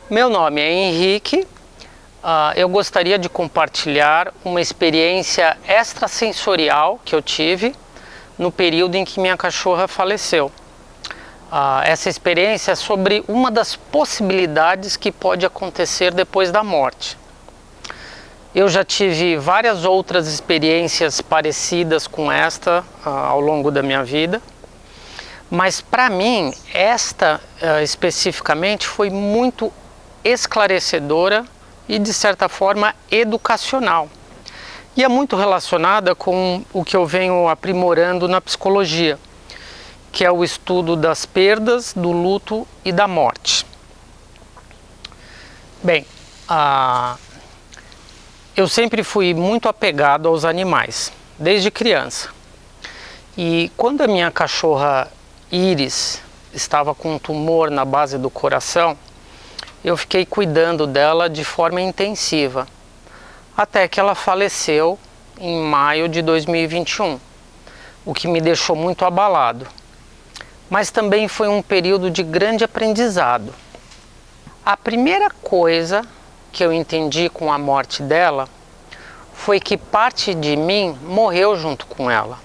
Meu nome é Henrique. Eu gostaria de compartilhar uma experiência extrasensorial que eu tive no período em que minha cachorra faleceu. Essa experiência é sobre uma das possibilidades que pode acontecer depois da morte. Eu já tive várias outras experiências parecidas com esta ao longo da minha vida, mas para mim esta especificamente foi muito esclarecedora e de certa forma educacional. E é muito relacionada com o que eu venho aprimorando na psicologia, que é o estudo das perdas, do luto e da morte. Bem, eu sempre fui muito apegado aos animais, desde criança. E quando a minha cachorra Iris estava com um tumor na base do coração, eu fiquei cuidando dela de forma intensiva, até que ela faleceu em maio de 2021, o que me deixou muito abalado. Mas também foi um período de grande aprendizado. A primeira coisa que eu entendi com a morte dela foi que parte de mim morreu junto com ela.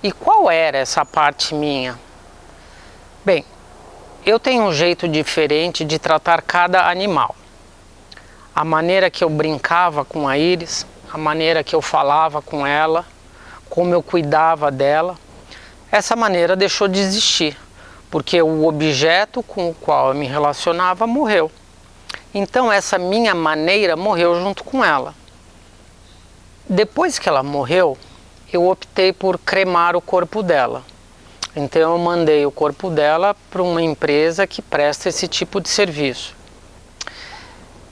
E qual era essa parte minha? Bem, eu tenho um jeito diferente de tratar cada animal. A maneira que eu brincava com a Iris, a maneira que eu falava com ela, como eu cuidava dela, essa maneira deixou de existir, porque o objeto com o qual eu me relacionava morreu. Então essa minha maneira morreu junto com ela. Depois que ela morreu, eu optei por cremar o corpo dela. Então eu mandei o corpo dela para uma empresa que presta esse tipo de serviço.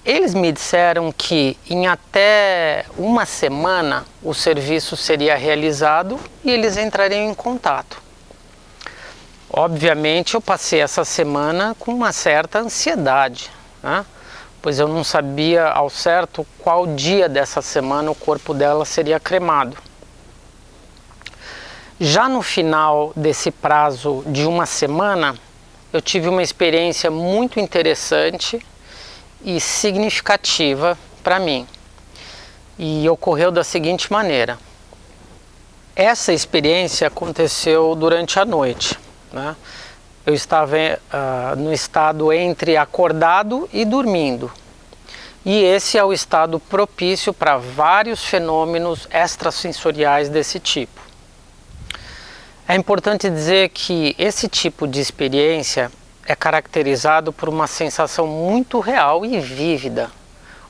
Eles me disseram que em até uma semana o serviço seria realizado e eles entrariam em contato. Obviamente eu passei essa semana com uma certa ansiedade, né? Pois eu não sabia ao certo qual dia dessa semana o corpo dela seria cremado. Já no final desse prazo de uma semana, eu tive uma experiência muito interessante e significativa para mim. E ocorreu da seguinte maneira. Essa experiência aconteceu durante a noite, né? Eu estava no estado entre acordado e dormindo. E esse é o estado propício para vários fenômenos extrasensoriais desse tipo. É importante dizer que esse tipo de experiência é caracterizado por uma sensação muito real e vívida,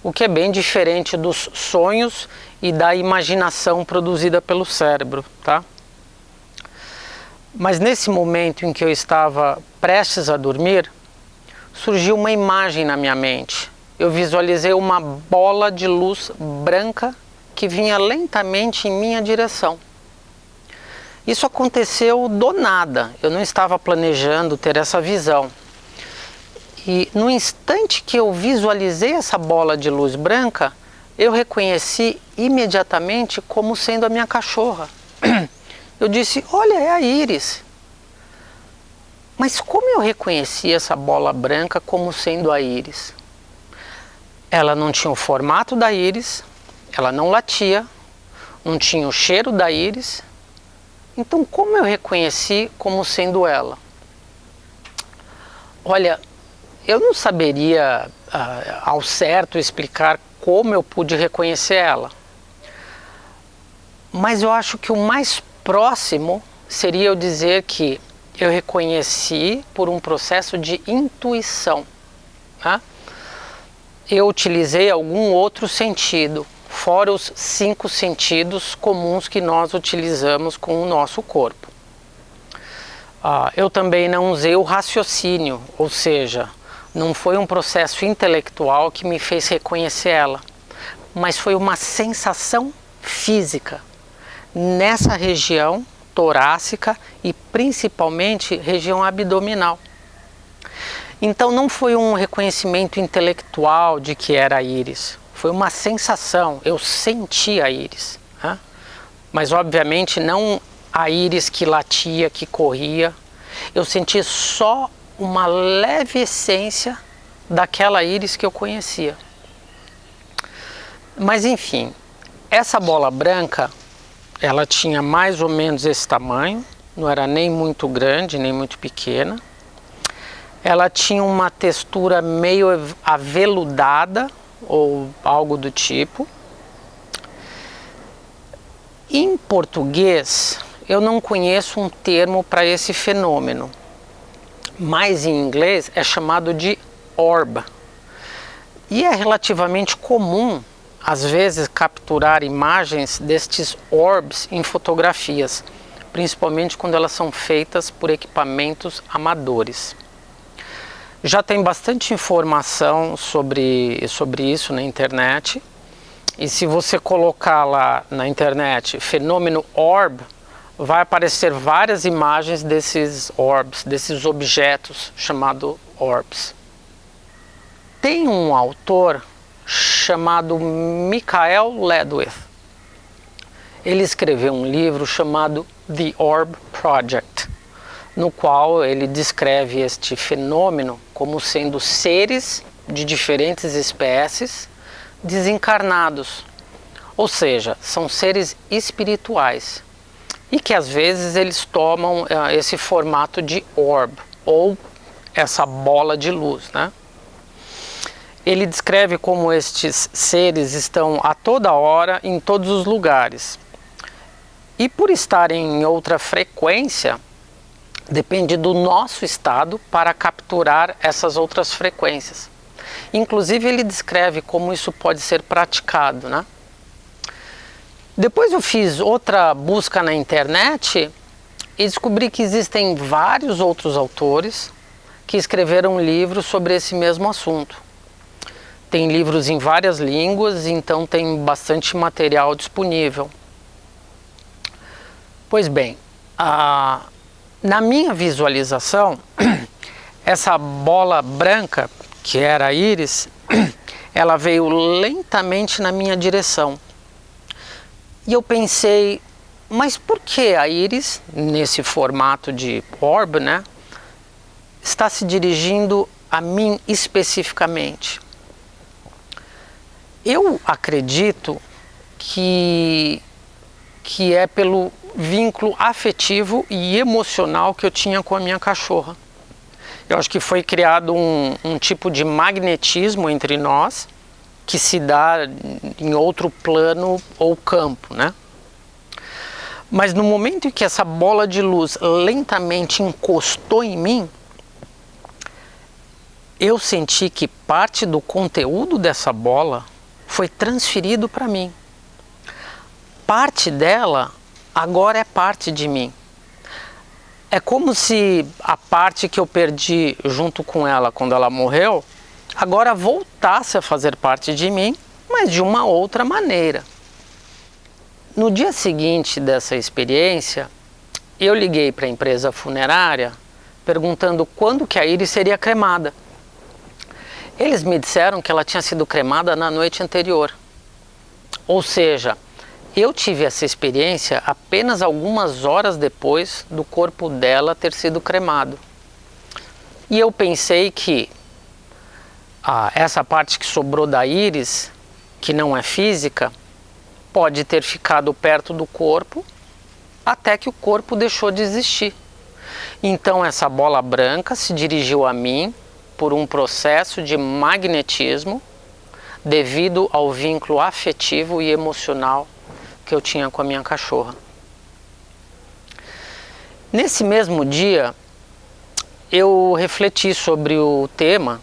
o que é bem diferente dos sonhos e da imaginação produzida pelo cérebro, tá? Mas nesse momento em que eu estava prestes a dormir, surgiu uma imagem na minha mente. Eu visualizei uma bola de luz branca que vinha lentamente em minha direção. Isso aconteceu do nada, eu não estava planejando ter essa visão. E no instante que eu visualizei essa bola de luz branca, eu reconheci imediatamente como sendo a minha cachorra. Eu disse, olha, é a Iris. Mas como eu reconheci essa bola branca como sendo a Iris? Ela não tinha o formato da Iris, ela não latia, não tinha o cheiro da Iris. Então, como eu reconheci como sendo ela? Olha, eu não saberia ao certo explicar como eu pude reconhecer ela. Mas eu acho que o mais próximo seria eu dizer que eu reconheci por um processo de intuição, tá? Eu utilizei algum outro sentido, fora os 5 sentidos comuns que nós utilizamos com o nosso corpo. Eu também não usei o raciocínio, ou seja, não foi um processo intelectual que me fez reconhecer ela, mas foi uma sensação física, nessa região torácica e principalmente região abdominal. Então não foi um reconhecimento intelectual de que era a Iris. Foi uma sensação, eu senti a Iris, né? Mas obviamente não a Iris que latia, que corria. Eu senti só uma leve essência daquela íris que eu conhecia. Mas enfim, essa bola branca, ela tinha mais ou menos esse tamanho, não era nem muito grande, nem muito pequena. Ela tinha uma textura meio aveludada, ou algo do tipo. Em português, eu não conheço um termo para esse fenômeno, mas em inglês é chamado de orb. E é relativamente comum, às vezes, capturar imagens destes orbs em fotografias, principalmente quando elas são feitas por equipamentos amadores. Já tem bastante informação sobre isso na internet, e se você colocar lá na internet fenômeno orb, vai aparecer várias imagens desses orbs, desses objetos chamados orbs. Tem um autor chamado Michael Ledwith. Ele escreveu um livro chamado The Orb Project, no qual ele descreve este fenômeno como sendo seres de diferentes espécies desencarnados, ou seja, são seres espirituais e que às vezes eles tomam esse formato de orb, ou essa bola de luz, né? Ele descreve como estes seres estão a toda hora em todos os lugares, e por estarem em outra frequência, depende do nosso estado para capturar essas outras frequências. Inclusive ele descreve como isso pode ser praticado, né? Depois eu fiz outra busca na internet e descobri que existem vários outros autores que escreveram livros sobre esse mesmo assunto. Tem livros em várias línguas, então tem bastante material disponível. Pois bem, na minha visualização, essa bola branca, que era a íris, ela veio lentamente na minha direção. E eu pensei, mas por que a íris, nesse formato de orb, né, está se dirigindo a mim especificamente? Eu acredito que é pelo vínculo afetivo e emocional que eu tinha com a minha cachorra. Eu acho que foi criado um tipo de magnetismo entre nós que se dá em outro plano ou campo, né? Mas no momento em que essa bola de luz lentamente encostou em mim, eu senti que parte do conteúdo dessa bola foi transferido para mim. Parte dela agora é parte de mim. É como se a parte que eu perdi junto com ela quando ela morreu, agora voltasse a fazer parte de mim, mas de uma outra maneira. No dia seguinte dessa experiência, eu liguei para a empresa funerária perguntando quando que a íris seria cremada. Eles me disseram que ela tinha sido cremada na noite anterior. Ou seja, eu tive essa experiência apenas algumas horas depois do corpo dela ter sido cremado. E eu pensei que essa parte que sobrou da íris, que não é física, pode ter ficado perto do corpo até que o corpo deixou de existir. Então essa bola branca se dirigiu a mim por um processo de magnetismo devido ao vínculo afetivo e emocional que eu tinha com a minha cachorra. Nesse mesmo dia, eu refleti sobre o tema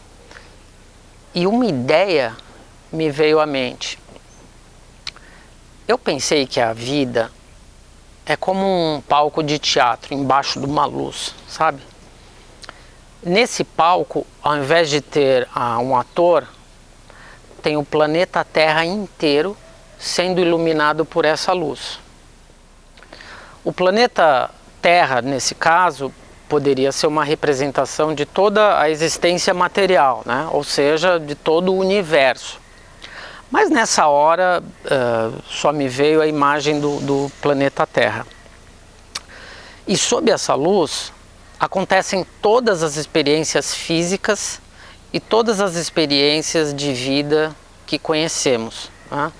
e uma ideia me veio à mente. Eu pensei que a vida é como um palco de teatro embaixo de uma luz, sabe? Nesse palco, ao invés de ter um ator, tem o planeta Terra inteiro sendo iluminado por essa luz. O planeta Terra, nesse caso, poderia ser uma representação de toda a existência material, né? Ou seja, de todo o universo. Mas nessa hora só me veio a imagem do planeta Terra. E sob essa luz acontecem todas as experiências físicas e todas as experiências de vida que conhecemos, né?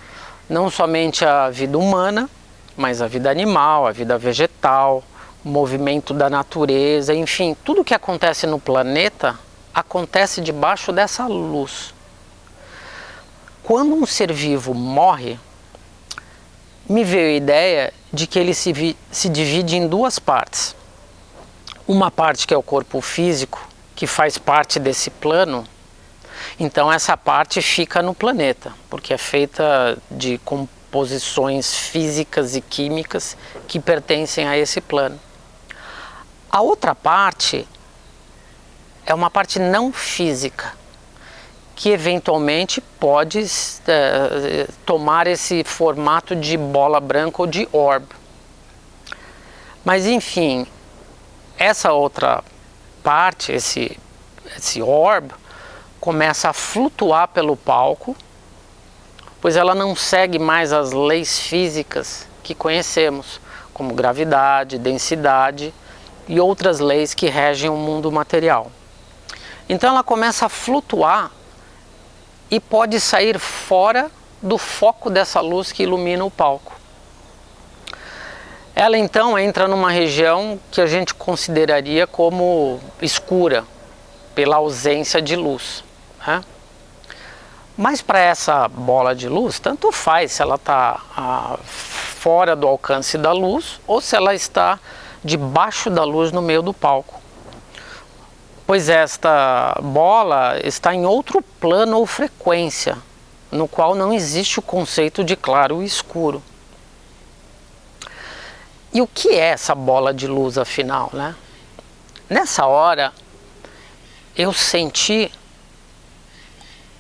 Não somente a vida humana, mas a vida animal, a vida vegetal, o movimento da natureza, enfim, tudo que acontece no planeta acontece debaixo dessa luz. Quando um ser vivo morre, me veio a ideia de que ele se divide em duas partes. Uma parte que é o corpo físico, que faz parte desse plano, então essa parte fica no planeta, porque é feita de composições físicas e químicas que pertencem a esse plano. A outra parte é uma parte não física, que eventualmente pode tomar esse formato de bola branca ou de orb. Mas enfim, essa outra parte, esse orb, começa a flutuar pelo palco, pois ela não segue mais as leis físicas que conhecemos, como gravidade, densidade e outras leis que regem o mundo material. Então ela começa a flutuar e pode sair fora do foco dessa luz que ilumina o palco. Ela então entra numa região que a gente consideraria como escura, pela ausência de luz, né? Mas para essa bola de luz, tanto faz se ela está fora do alcance da luz ou se ela está debaixo da luz no meio do palco. Pois esta bola está em outro plano ou frequência, no qual não existe o conceito de claro e escuro. E o que é essa bola de luz afinal, né? Nessa hora, eu senti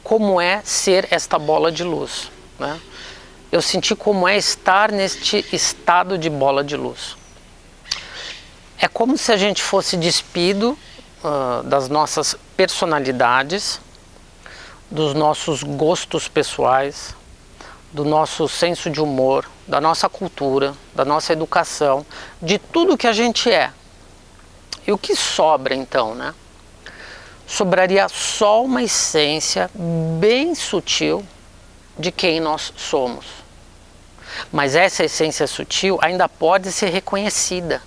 como é ser esta bola de luz, né? Eu senti como é estar neste estado de bola de luz. É como se a gente fosse despido das nossas personalidades, dos nossos gostos pessoais, do nosso senso de humor, da nossa cultura, da nossa educação, de tudo que a gente é. E o que sobra então, né? Sobraria só uma essência bem sutil de quem nós somos. Mas essa essência sutil ainda pode ser reconhecida.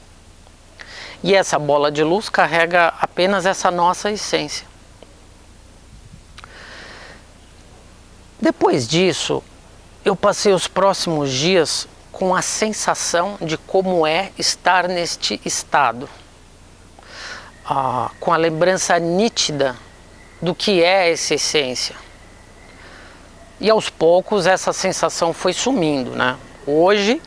E essa bola de luz carrega apenas essa nossa essência. Depois disso, eu passei os próximos dias com a sensação de como é estar neste estado. Com a lembrança nítida do que é essa essência. E aos poucos essa sensação foi sumindo, né? Hoje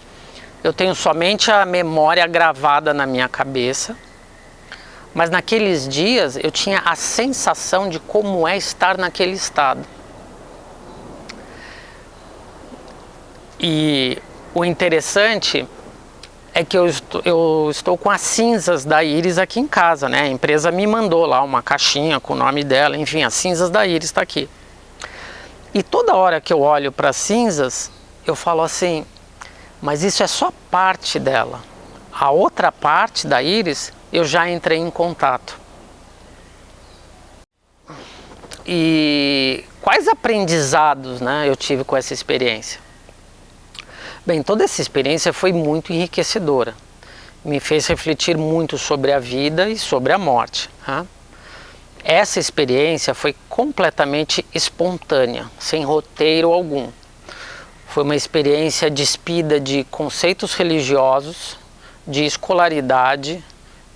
eu tenho somente a memória gravada na minha cabeça, mas naqueles dias eu tinha a sensação de como é estar naquele estado. E o interessante é que eu estou com as cinzas da íris aqui em casa, né? A empresa me mandou lá uma caixinha com o nome dela, enfim, as cinzas da íris está aqui. E toda hora que eu olho para as cinzas, eu falo assim, mas isso é só parte dela. A outra parte da íris, eu já entrei em contato. E quais aprendizados, né, eu tive com essa experiência? Bem, toda essa experiência foi muito enriquecedora. Me fez refletir muito sobre a vida e sobre a morte, né? Essa experiência foi completamente espontânea, sem roteiro algum. Foi uma experiência despida de conceitos religiosos, de escolaridade,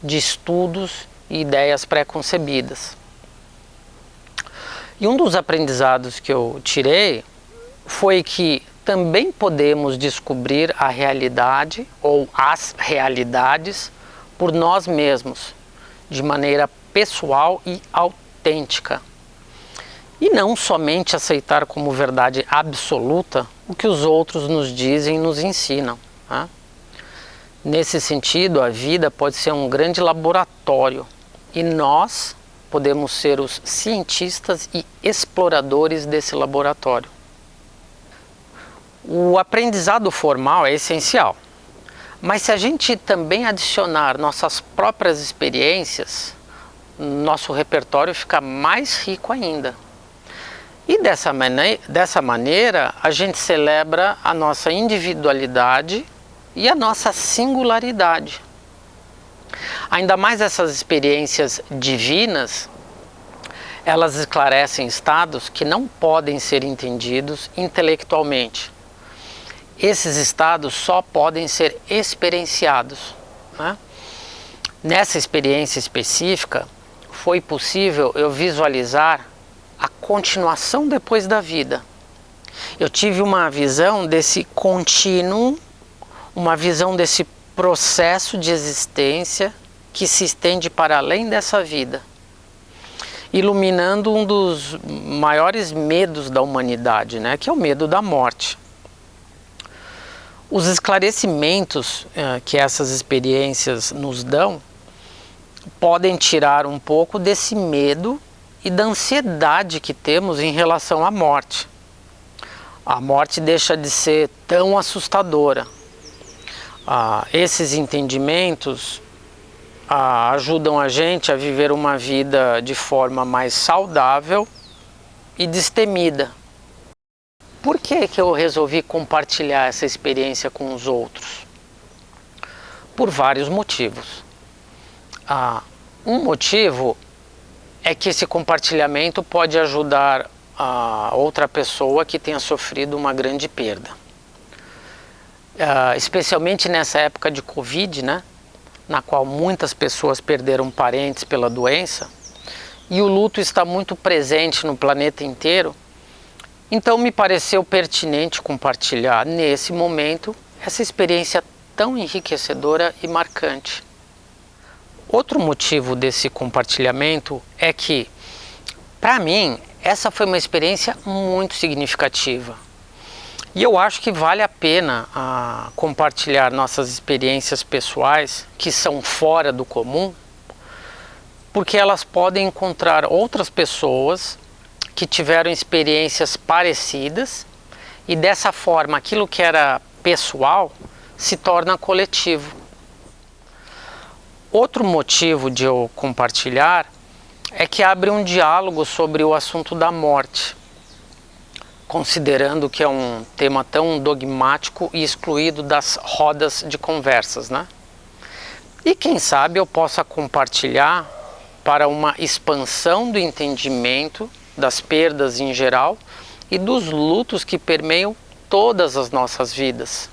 de estudos e ideias pré-concebidas. E um dos aprendizados que eu tirei foi que também podemos descobrir a realidade ou as realidades por nós mesmos, de maneira pessoal e autêntica. E não somente aceitar como verdade absoluta o que os outros nos dizem e nos ensinam, né? Nesse sentido, a vida pode ser um grande laboratório e nós podemos ser os cientistas e exploradores desse laboratório. O aprendizado formal é essencial, mas se a gente também adicionar nossas próprias experiências, nosso repertório fica mais rico ainda. E dessa maneira a gente celebra a nossa individualidade e a nossa singularidade. Ainda mais essas experiências divinas, elas esclarecem estados que não podem ser entendidos intelectualmente. Esses estados só podem ser experienciados, né? Nessa experiência específica, foi possível eu visualizar a continuação depois da vida. Eu tive uma visão desse contínuo, uma visão desse processo de existência que se estende para além dessa vida, iluminando um dos maiores medos da humanidade, né, que é o medo da morte. Os esclarecimentos que essas experiências nos dão podem tirar um pouco desse medo e da ansiedade que temos em relação à morte. A morte deixa de ser tão assustadora. Esses entendimentos ajudam a gente a viver uma vida de forma mais saudável e destemida. Por que eu resolvi compartilhar essa experiência com os outros? Por vários motivos. Um motivo é que esse compartilhamento pode ajudar a outra pessoa que tenha sofrido uma grande perda. Especialmente nessa época de Covid, né, na qual muitas pessoas perderam parentes pela doença, e o luto está muito presente no planeta inteiro. Então me pareceu pertinente compartilhar nesse momento essa experiência tão enriquecedora e marcante. Outro motivo desse compartilhamento é que, para mim, essa foi uma experiência muito significativa. E eu acho que vale a pena compartilhar nossas experiências pessoais, que são fora do comum, porque elas podem encontrar outras pessoas que tiveram experiências parecidas e dessa forma aquilo que era pessoal se torna coletivo. Outro motivo de eu compartilhar é que abre um diálogo sobre o assunto da morte, considerando que é um tema tão dogmático e excluído das rodas de conversas, né? E quem sabe eu possa compartilhar para uma expansão do entendimento das perdas em geral e dos lutos que permeiam todas as nossas vidas.